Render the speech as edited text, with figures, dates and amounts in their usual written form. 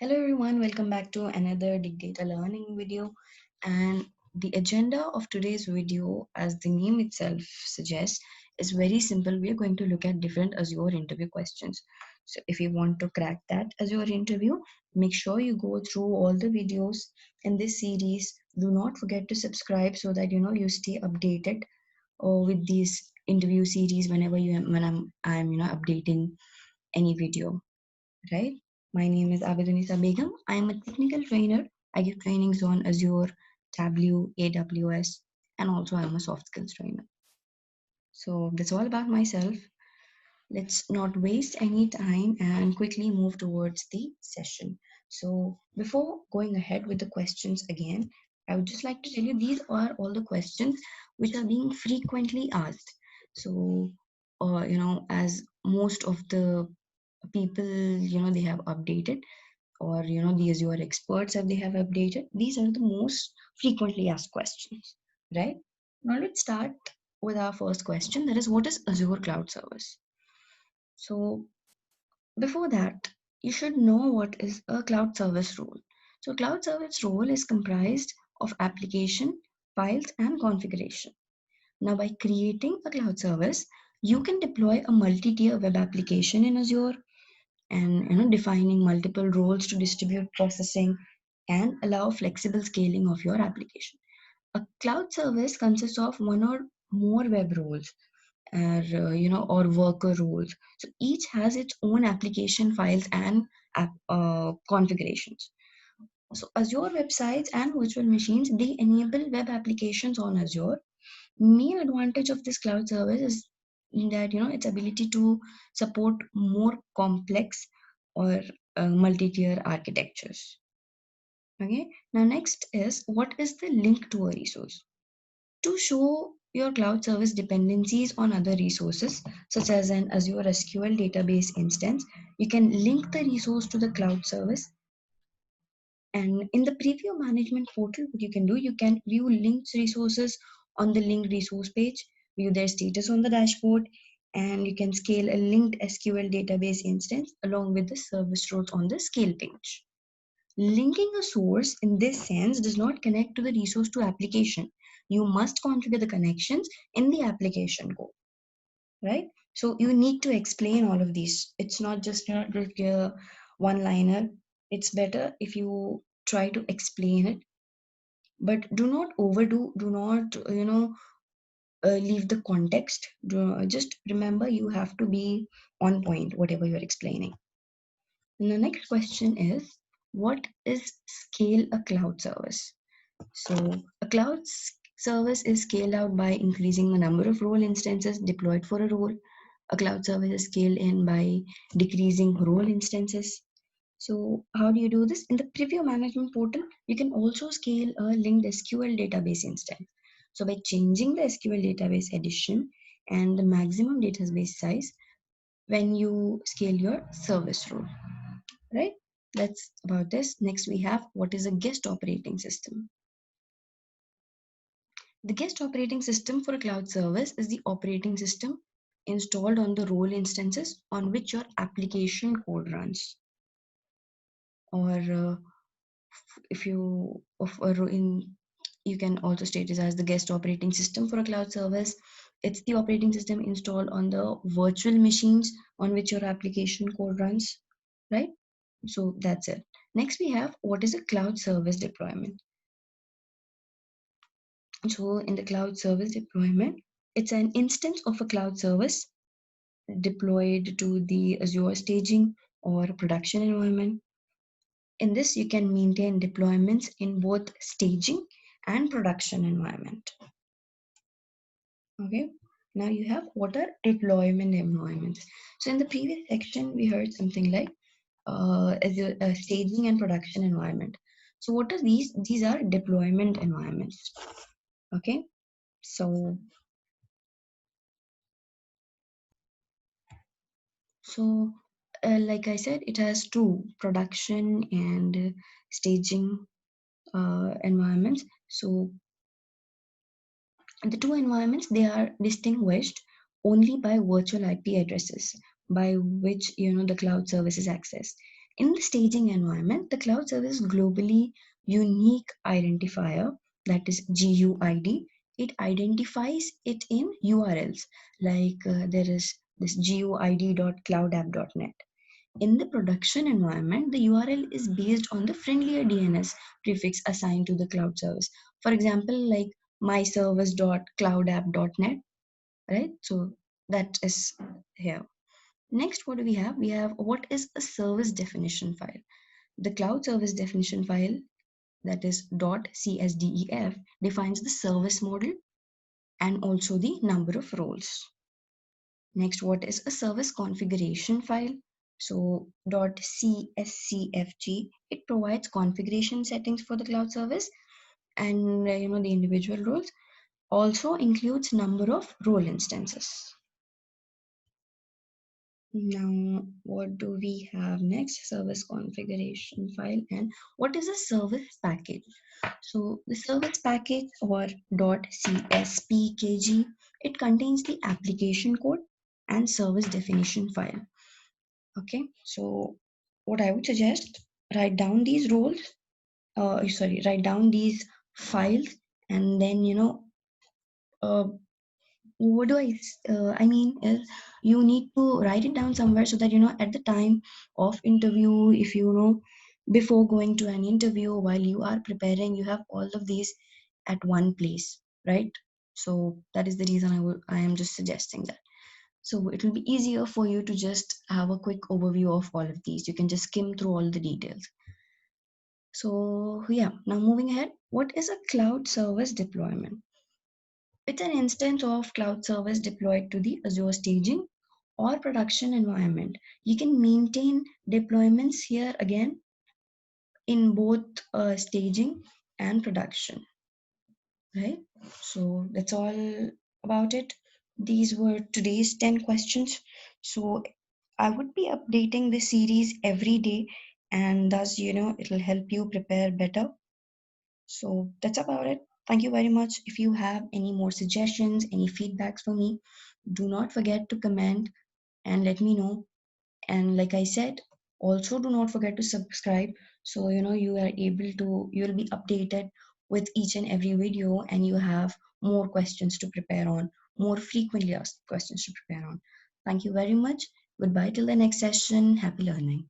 Hello everyone, welcome back to another Dig Data Learning video. And the agenda of today's video, as the name itself suggests, is very simple. We are going to look at different Azure interview questions. So if you want to crack that Azure interview, make sure you go through all the videos in this series. Do not forget to subscribe so that you stay updated with these interview series whenever I'm updating any video, right? My name is Abidunisa Begum. I am a technical trainer. I give trainings on Azure, Tableau, AWS, and also I'm a soft skills trainer. So that's all about myself. Let's not waste any time and quickly move towards the session. So before going ahead with the questions again, I would just like to tell you these are all the questions which are being frequently asked. So, as most of the people, they have updated, or the Azure experts have they have updated, these are the most frequently asked questions, right? Now let's start with our first question, that is, what is Azure Cloud Service? So before that, you should know what is a cloud service role. So cloud service role is comprised of application, files, and configuration. Now by creating a cloud service, you can deploy a multi-tier web application in Azure, and defining multiple roles to distribute processing and allow flexible scaling of your application. A cloud service consists of one or more web roles, or worker roles. So each has its own application files and configurations. So Azure websites and virtual machines, they enable web applications on Azure. Main advantage of this cloud service is that its ability to support more complex or multi-tier architectures. Okay, now next is, what is the link to a resource? To show your cloud service dependencies on other resources, such as an Azure SQL database instance, you can link the resource to the cloud service. And in the preview management portal, what you can do, you can view linked resources on the linked resource page, view their status on the dashboard, and you can scale a linked SQL database instance along with the service roles on the scale page. Linking a source in this sense does not connect to the resource to application. You must configure the connections in the application code, right? So you need to explain all of these. It's not just like a one liner. It's better if you try to explain it, but do not overdo. Do not leave the context. Just remember, you have to be on point whatever you're explaining. And the next question is, what is scale a cloud service? So a cloud service is scaled out by increasing the number of role instances deployed for a role. A cloud service is scaled in by decreasing role instances. So how do you do this? In the preview management portal, you can also scale a linked SQL database instance. So by changing the SQL database edition and the maximum database size when you scale your service role, right? That's about this. Next we have, what is a guest operating system? The guest operating system for a cloud service is the operating system installed on the role instances on which your application code runs. Or if you you can also state it as the guest operating system for a cloud service. It's the operating system installed on the virtual machines on which your application code runs, right? So that's it. Next we have, what is a cloud service deployment? So in the cloud service deployment, it's an instance of a cloud service deployed to the Azure staging or production environment. In this, you can maintain deployments in both staging and production environment. Okay, now you have, what are deployment environments? So in the previous section, we heard something like Azure staging and production environment. So what are these? These are deployment environments. Okay, so So, like I said, it has two, production and staging environments. So, the two environments, they are distinguished only by virtual IP addresses by which the cloud service is accessed. In the staging environment, the cloud service globally unique identifier, that is GUID, it identifies it in URLs, like there is this guid.cloudapp.net. In the production environment, the URL is based on the friendlier DNS prefix assigned to the cloud service. For example, like myservice.cloudapp.net, right? So that is here. Next, what do we have? We have what is a service definition file. The cloud service definition file, that is .csdef, defines the service model and also the number of roles. Next, what is a service configuration file? So .cscfg, it provides configuration settings for the cloud service and the individual roles. Also includes number of role instances. Now, what do we have next? Service configuration file. And what is a service package? So the service package, or .cspkg, it contains the application code and service definition file. Okay, so what I would suggest, write down these roles, write down these files, and then uh, what do I mean is, you need to write it down somewhere so that at the time of interview, if before going to an interview, while you are preparing, you have all of these at one place, right? So that is the reason I am just suggesting that. So it will be easier for you to just have a quick overview of all of these. You can just skim through all the details. So yeah, now moving ahead, what is a cloud service deployment? It's an instance of cloud service deployed to the Azure staging or production environment. You can maintain deployments here again in both staging and production, right? So that's all about it. These were today's 10 questions. So I would be updating this series every day, and thus, it'll help you prepare better. So that's about it. Thank you very much. If you have any more suggestions, any feedbacks for me, do not forget to comment and let me know. And like I said, also do not forget to subscribe, so you'll be updated with each and every video, and you have more questions to prepare on, more frequently asked questions to prepare on. Thank you very much. Goodbye till the next session. Happy learning.